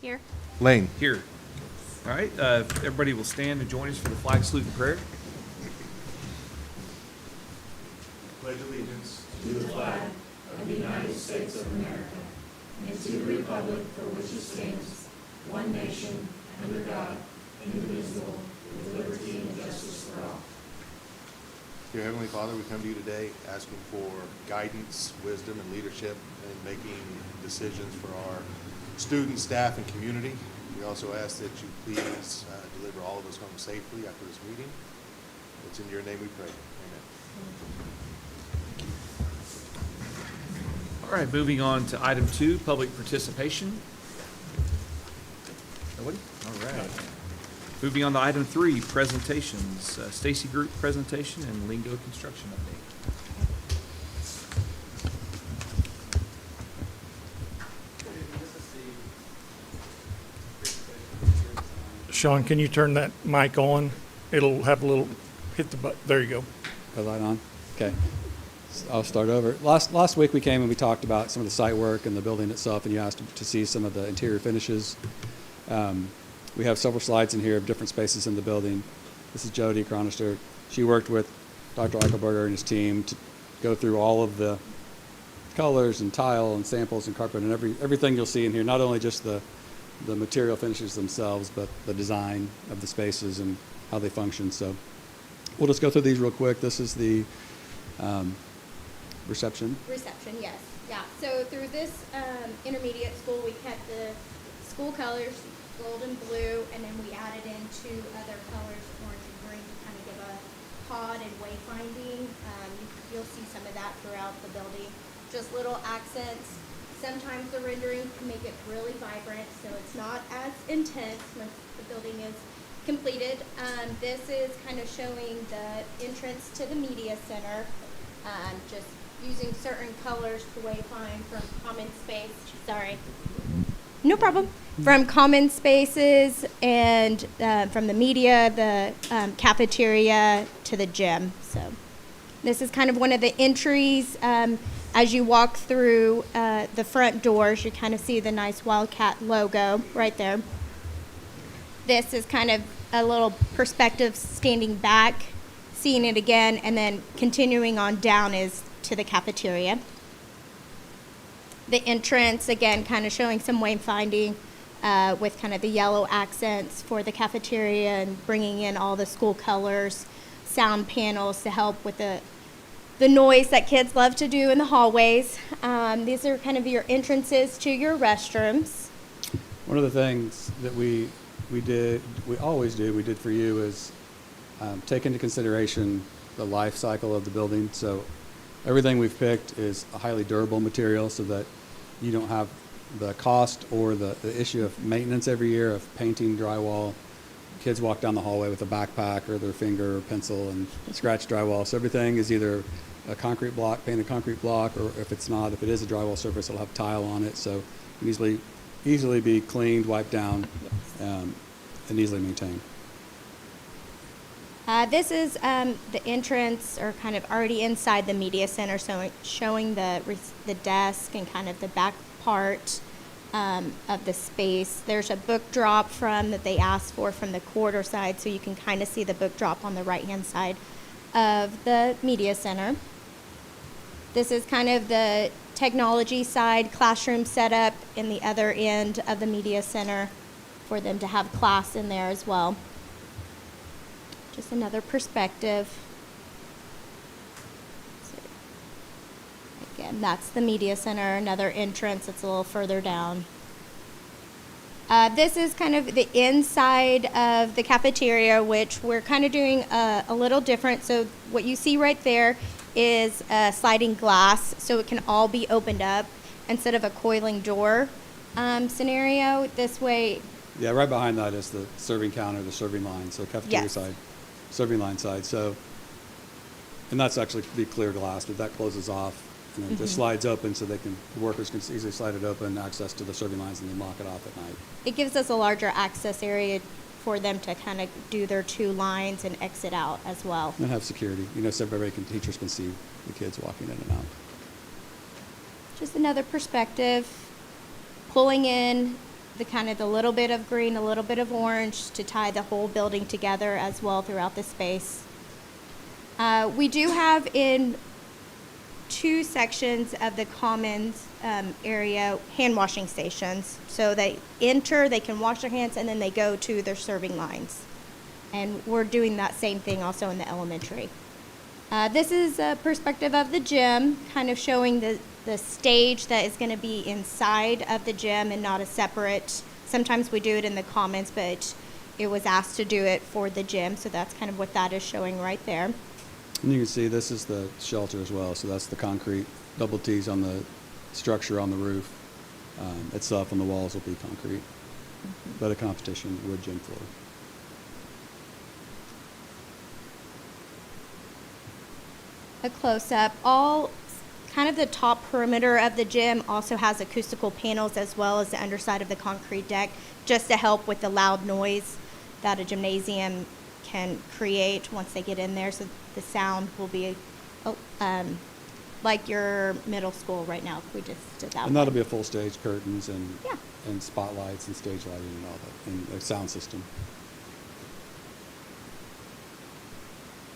Here. Lane. Here. All right, everybody will stand and join us for the flag salute and prayer. Pledge allegiance to the flag of the United States of America and to the republic for which it stands, one nation, under God, indivisible, with liberty and justice for all. Dear Heavenly Father, we come to you today asking for guidance, wisdom, and leadership in making decisions for our students, staff, and community. We also ask that you please deliver all of us home safely after this meeting. It's in your name we pray. Amen. All right, moving on to item 2, public participation. Nobody? All right. Moving on to item 3, presentations. Stacy Group presentation and Lingo construction update. Sean, can you turn that mic on? It'll have a little, hit the button. There you go. The light on? Okay. I'll start over. Last week we came and we talked about some of the site work and the building itself, and you asked to see some of the interior finishes. We have several slides in here of different spaces in the building. This is Jody Chronister. She worked with Dr. Eichelberger and his team to go through all of the colors and tile and samples and carpet and everything you'll see in here, not only just the material finishes themselves, but the design of the spaces and how they function. So we'll just go through these real quick. This is the reception. Reception, yes. Yeah. So through this intermediate school, we kept the school colors, gold and blue, and then we added in 2 other colors, orange and green, to kind of give a pod and wayfinding. You'll see some of that throughout the building. Just little accents. Sometimes the rendering can make it really vibrant, so it's not as intense once the building is completed. This is kind of showing the entrance to the media center, just using certain colors to wayfind from common space. Sorry. No problem. From common spaces and from the media, the cafeteria to the gym. So this is kind of one of the entries. As you walk through the front doors, you kind of see the nice Wildcat logo right there. This is kind of a little perspective standing back, seeing it again, and then continuing on down is to the cafeteria. The entrance, again, kind of showing some wayfinding with kind of the yellow accents for the cafeteria and bringing in all the school colors, sound panels to help with the noise that kids love to do in the hallways. These are kind of your entrances to your restrooms. One of the things that we always do, we did for you is take into consideration the life cycle of the building. So everything we've picked is a highly durable material so that you don't have the cost or the issue of maintenance every year of painting drywall. Kids walk down the hallway with a backpack or their finger or pencil and scratch drywall. So everything is either a concrete block, painted concrete block, or if it's not, if it is a drywall surface, it'll have tile on it. So it can easily be cleaned, wiped down, and easily maintained. This is the entrance, or kind of already inside the media center, so showing the desk and kind of the back part of the space. There's a book drop that they asked for from the corridor side, so you can kind of see the book drop on the right-hand side of the media center. This is kind of the technology side, classroom setup in the other end of the media center for them to have class in there as well. Just another perspective. So, again, that's the media center, another entrance that's a little further down. This is kind of the inside of the cafeteria, which we're kind of doing a little different. So what you see right there is a sliding glass, so it can all be opened up instead of a coiling door scenario. This way. Yeah, right behind that is the serving counter, the serving line, so cafeteria Yes. side, serving line side. So, and that's actually be clear glass, but that closes off and then just slides open so the workers can easily slide it open, access to the serving lines, and then lock it off at night. It gives us a larger access area for them to kind of do their 2 lines and exit out as well. And have security, so teachers can see the kids walking in and out. Just another perspective, pulling in the little bit of green, a little bit of orange to tie the whole building together as well throughout the space. We do have in 2 sections of the commons area hand washing stations. So they enter, they can wash their hands, and then they go to their serving lines. And we're doing that same thing also in the elementary. This is a perspective of the gym, kind of showing the stage that is going to be inside of the gym and not a separate. Sometimes we do it in the commons, but it was asked to do it for the gym, so that's kind of what that is showing right there. And you can see this is the shelter as well, so that's the concrete double T's on the structure on the roof. Itself on the walls will be concrete, but a competition wood gym floor. A close-up. All kind of the top perimeter of the gym also has acoustical panels as well as the underside of the concrete deck, just to help with the loud noise that a gymnasium can create once they get in there. So the sound will be like your middle school right now. We just did that. And that'll be a full stage, curtains and Yeah. and spotlights and stage lighting and all that, and a sound system.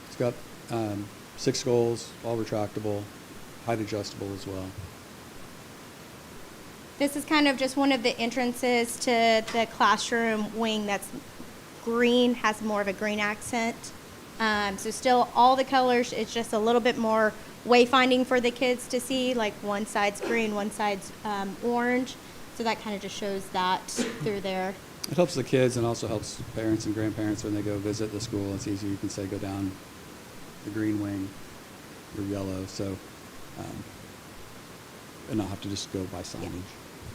It's got 6 goals, all retractable, height adjustable as well. This is kind of just one of the entrances to the classroom wing that's green, has more of a green accent. So still all the colors, it's just a little bit more wayfinding for the kids to see, like one side's green, one side's orange. So that kind of just shows that through there. It helps the kids and also helps parents and grandparents when they go visit the school. It's easy. You can say go down the green wing or yellow, so and not have to just go by signage.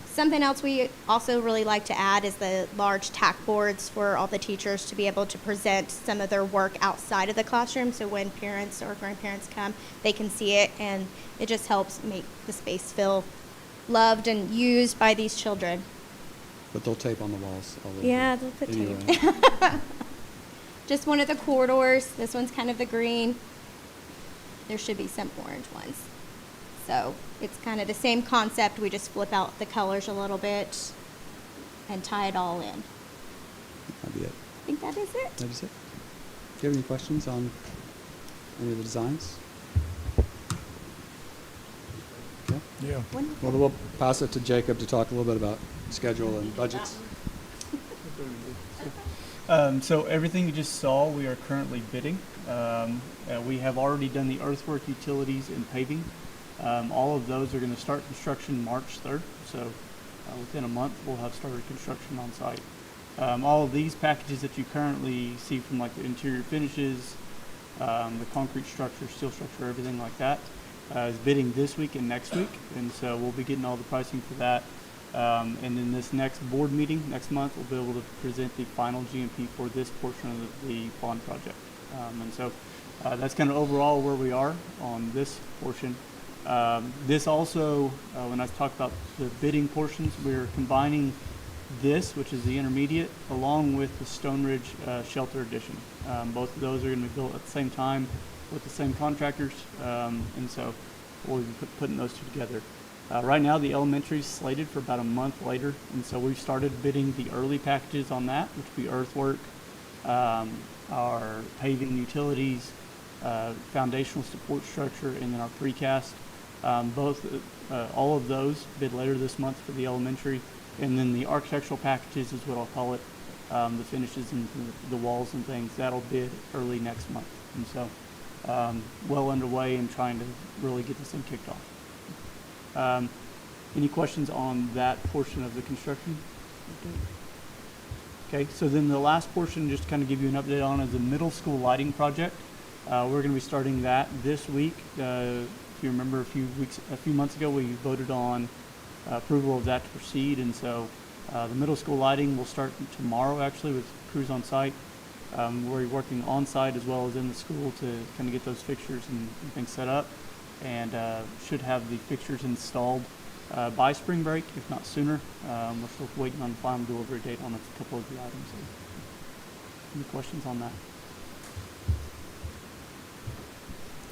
Something else we also really like to add is the large tack boards for all the teachers to be able to present some of their work outside of the classroom. So when parents or grandparents come, they can see it, and it just helps make the space feel loved and used by these children. But they'll tape on the walls all over. Yeah, they'll put anyway. tape. Just one of the corridors. This one's kind of the green. There should be some orange ones. So it's kind of the same concept. We just flip out the colors a little bit and tie it all in. That'd be it. I think that is it. That is it. Do you have any questions on any of the designs? Okay. Yeah. Wonderful. Well, we'll pass it to Jacob to talk a little bit about schedule and budgets. So everything you just saw, we are currently bidding. We have already done the earthwork, utilities, and paving. All of those are going to start construction March 3rd. So within a month, we'll have started construction on site. All of these packages that you currently see from like the interior finishes, the concrete structure, steel structure, everything like that, is bidding this week and next week. And so we'll be getting all the pricing for that. And in this next board meeting next month, we'll be able to present the final GMP for this portion of the bond project. And so that's kind of overall where we are on this portion. This also, when I talk about the bidding portions, we're combining this, which is the intermediate, along with the Stone Ridge Shelter Edition. Both of those are going to be built at the same time with the same contractors, and so we'll be putting those two together. Right now, the elementary is slated for about a month later, and so we've started bidding the early packages on that, which would be earthwork, our paving, utilities, foundational support structure, and then our precast. All of those bid later this month for the elementary, and then the architectural packages is what I'll call it, the finishes and the walls and things. That'll bid early next month, and so well underway and trying to really get this thing kicked off. Any questions on that portion of the construction? Okay, so then the last portion, just to kind of give you an update on, is the middle school lighting project. We're going to be starting that this week. If you remember, a few months ago, we voted on approval of that to proceed, and so the middle school lighting will start tomorrow, actually, with crews on site. We're working on site as well as in the school to kind of get those fixtures and things set up, and should have the fixtures installed by spring break, if not sooner. We're still waiting on the final delivery date on a couple of the items. So, any questions on that?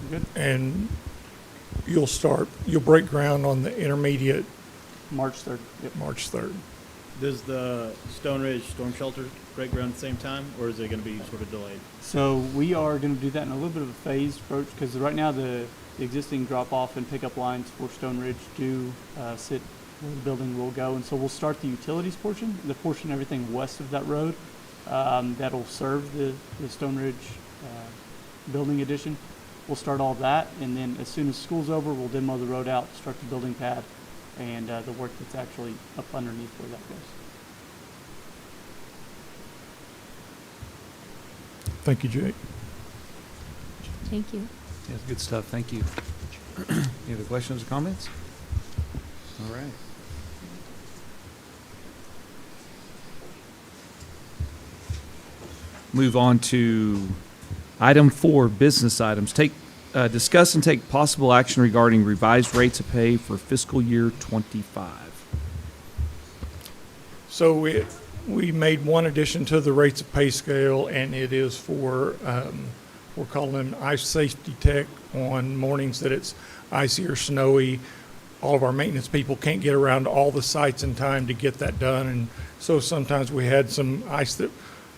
You good? And you'll break ground on the intermediate March 3rd. Yep. March 3rd. Does the Stone Ridge Storm Shelter break ground at the same time, or is it going to be sort of delayed? So we are going to do that in a little bit of a phased approach, because right now the existing drop-off and pickup lines for Stone Ridge do sit where the building will go. And so we'll start the utilities portion, the portion everything west of that road that'll serve the Stone Ridge building addition. We'll start all that, and then as soon as school's over, we'll demo the road out, start the building pad, and the work that's actually up underneath where that goes. Thank you, Jake. Thank you. Yeah, good stuff. Thank you. Any other questions or comments? All right. Move on to item 4, business items. Discuss and take possible action regarding revised rates of pay for fiscal year 25. So we made one addition to the rates of pay scale, and it is for, we're calling them ice safety tech on mornings that it's icy or snowy. All of our maintenance people can't get around to all the sites in time to get that done, and so sometimes we had some ice that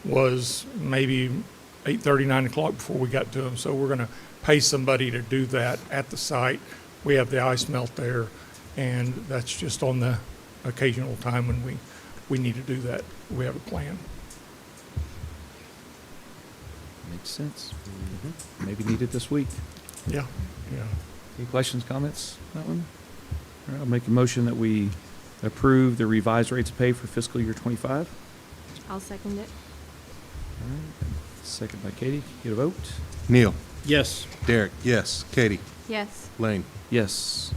was maybe 8:30, 9 o'clock before we got to them. So we're going to pay somebody to do that at the site. We have the ice melt there, and that's just on the occasional time when we need to do that. We have a plan. Makes sense. Maybe need it this week. Yeah, yeah. Any questions, comments on that one? All right, I'll make a motion that we approve the revised rates of pay for fiscal year 25. I'll second it. All right. Second by Katie. Get a vote? Neil, Yes. Derek, yes. Katie, Yes. Lane. Yes.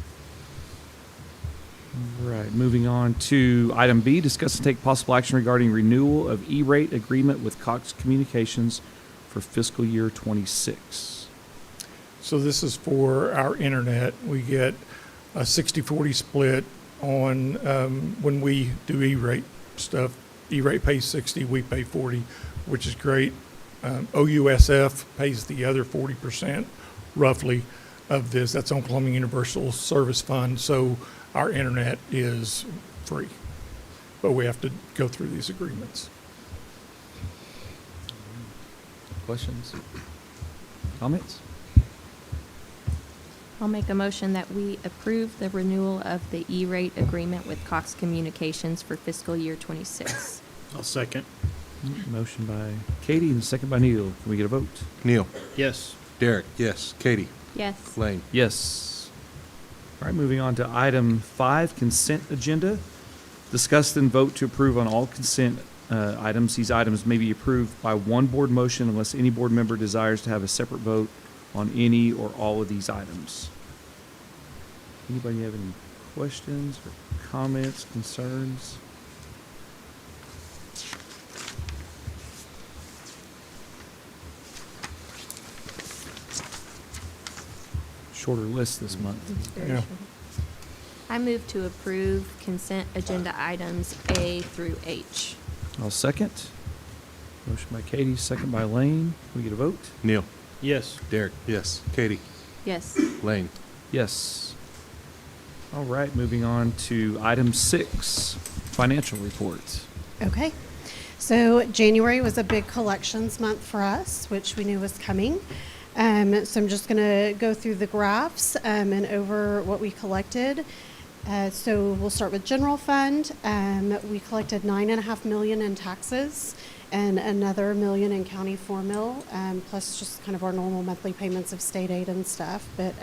All right, moving on to item B, discuss and take possible action regarding renewal of E-rate agreement with Cox Communications for fiscal year 26. So this is for our internet. We get a 60-40 split on when we do E-rate stuff. E-rate pays 60, we pay 40, which is great. OUSF pays the other 40% roughly of this. That's Oklahoma Universal Service Fund, so our internet is free. But we have to go through these agreements. Questions? Comments? I'll make a motion that we approve the renewal of the E-rate agreement with Cox Communications for fiscal year '26. I'll second. Motion by Katie and a second by Neil. Can we get a vote? Neil, Yes. Derek, yes. Katie, Yes. Lane. Yes. All right, moving on to item 5, consent agenda. Discuss and vote to approve on all consent items. These items may be approved by one board motion unless any board member desires to have a separate vote on any or all of these items. Anybody have any questions or comments, concerns? Shorter list this month. Very Yeah. short. I move to approve consent agenda items A through H. I'll second. Motion by Katie, second by Lane. Can we get a vote? Neil, Yes. Derek, yes. Katie, Yes. Lane. Yes. All right, moving on to item 6, financial report. Okay. So January was a big collections month for us, which we knew was coming. So I'm just going to go through the graphs and over what we collected. So we'll start with general fund. We collected $9.5 million in taxes and another $1 million in county 4 mil, plus just kind of our normal monthly payments of state aid and stuff. But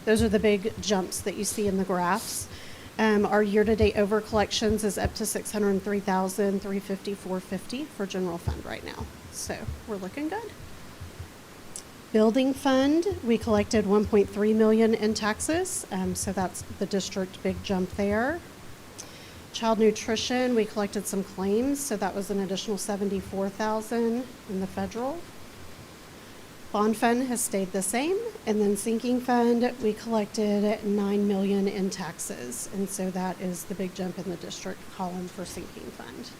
those are the big jumps that you see in the graphs. Our year-to-date over collections is up to $603,354.50 for general fund right now. So we're looking good. Building fund, we collected $1.3 million in taxes, so that's the district big jump there. Child nutrition, we collected some claims, so that was an additional $74,000 in the federal. Bond fund has stayed the same, and then sinking fund, we collected $9 million in taxes, and so that is the big jump in the district column for sinking fund.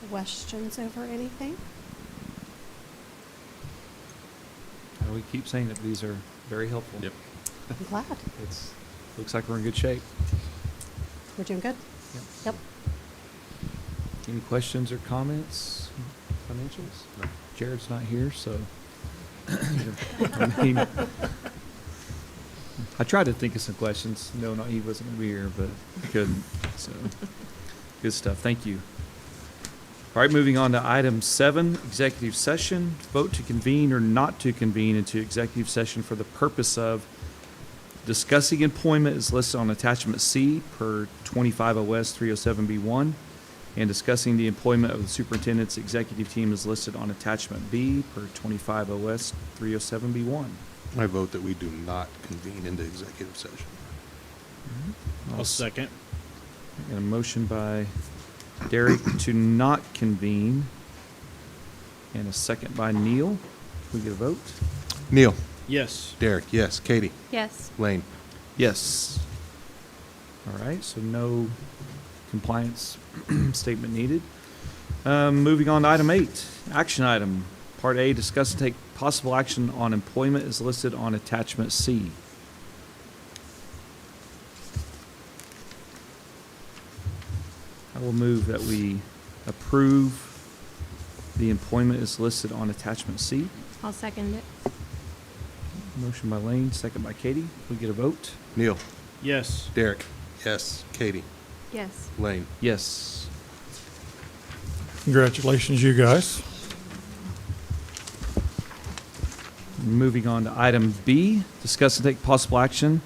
Questions over anything? We keep saying that these are very helpful. Yep. I'm glad. It's looks like we're in good shape. We're doing good? Yep. Yep. Any questions or comments? Financials? No. Jared's not here, so. I mean, I tried to think of some questions. No, he wasn't going to be here, but he couldn't. So, good stuff. Thank you. All right, moving on to item 7, executive session. Vote to convene or not to convene into executive session for the purpose of discussing employment as listed on attachment C per 25 OS 307B1 and discussing the employment of the superintendent's executive team as listed on attachment B per 25 OS 307B1. I vote that we do not convene into executive session. I'll second. Got a motion by Derek to not convene and a second by Neil. Can we get a vote? Neil, Yes. Derek, yes. Katie, Yes. Lane. Yes. All right, so no compliance statement needed. Moving on to item 8, action item. Part A, discuss and take possible action on employment as listed on attachment C. I will move that we approve the employment as listed on attachment C. I'll second it. Motion by Lane, second by Katie. Can we get a vote? Neil, Yes. Derek, yes. Katie, Yes. Lane. Yes. Congratulations, you guys. Moving on to item B, discuss and take possible action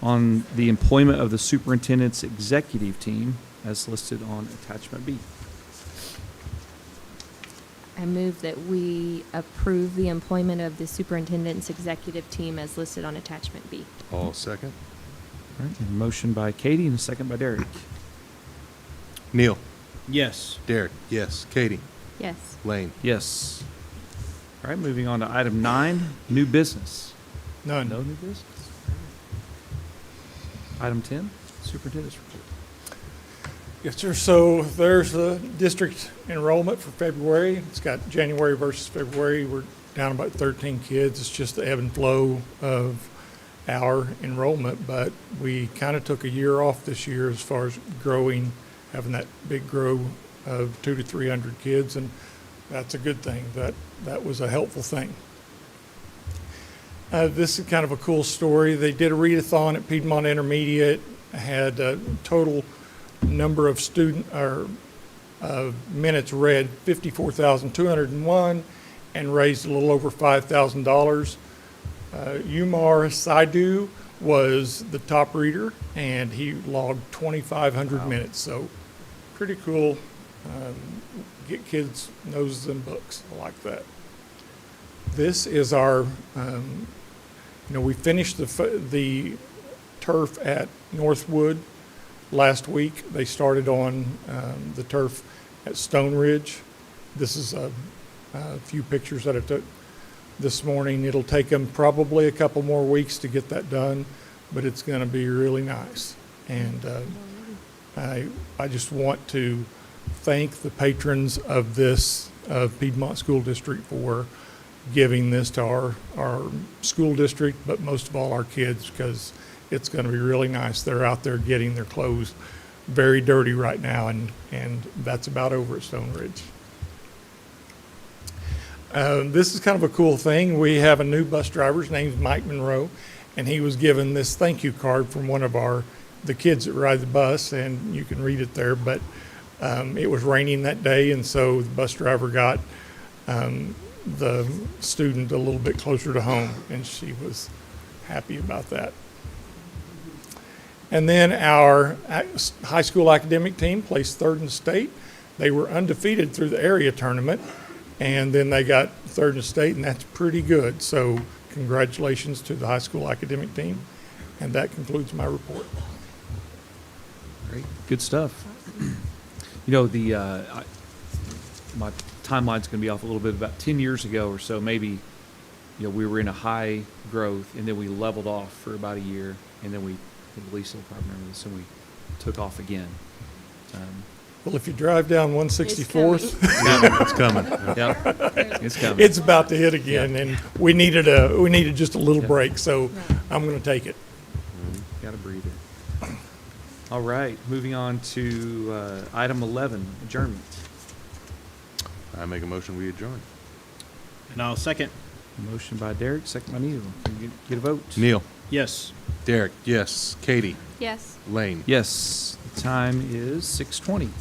on the employment of the superintendent's executive team as listed on attachment B. I move that we approve the employment of the superintendent's executive team as listed on attachment B. All second. All right, and a motion by Katie and a second by Derek. Neil, Yes. Derek, yes. Katie, Yes. Lane. Yes. All right, moving on to item 9, new business. None. No new business. Item 10, superintendent's report. Yes, sir. So there's the district enrollment for February. It's got January versus February. We're down about 13 kids. It's just the ebb and flow of our enrollment, but we kind of took a year off this year as far as growing, having that big grow of 200 to 300 kids, and that's a good thing. That was a helpful thing. This is kind of a cool story. They did a readathon at Piedmont Intermediate, had a total number of minutes read 54,201 and raised a little over $5,000. Umar Saidu was the top reader, and he logged 2,500 minutes. So pretty cool. Get kids' noses in books. I like that. This is our, we finished the turf at Northwood last week. They started on the turf at Stone Ridge. This is a few pictures that I took this morning. It'll take them probably a couple more weeks to get that done, but it's going to be really nice. And I just want to thank the patrons of this Piedmont School District for giving this to our school district, but most of all our kids, because it's going to be really nice. They're out there getting their clothes very dirty right now, and that's about over at Stone Ridge. This is kind of a cool thing. We have a new bus driver. His name's Mike Monroe, and he was given this thank you card from one of the kids that ride the bus, and you can read it there. But it was raining that day, and so the bus driver got the student a little bit closer to home, and she was happy about that. And then our high school academic team placed third in the state. They were undefeated through the area tournament, and then they got third in the state, and that's pretty good. So congratulations to the high school academic team. And that concludes my report. Great, good stuff. My timeline's going to be off a little bit. About 10 years ago or so, maybe, we were in a high growth, and then we leveled off for about a year, and then I think Lisa will probably remember this, and we took off again. Well, if you drive down 164th, It's coming. Yep, it's coming. it's about to hit again, and we needed just a little Yeah. break, so I'm going to take it. Got a breather. All right, moving on to item 11, adjournment. I make a motion, we adjourn. And I'll second. Motion by Derek, second by Neil. Can you get a vote? Neil. Yes. Derek, yes. Katie. Yes. Lane. Yes. The time is 6:20.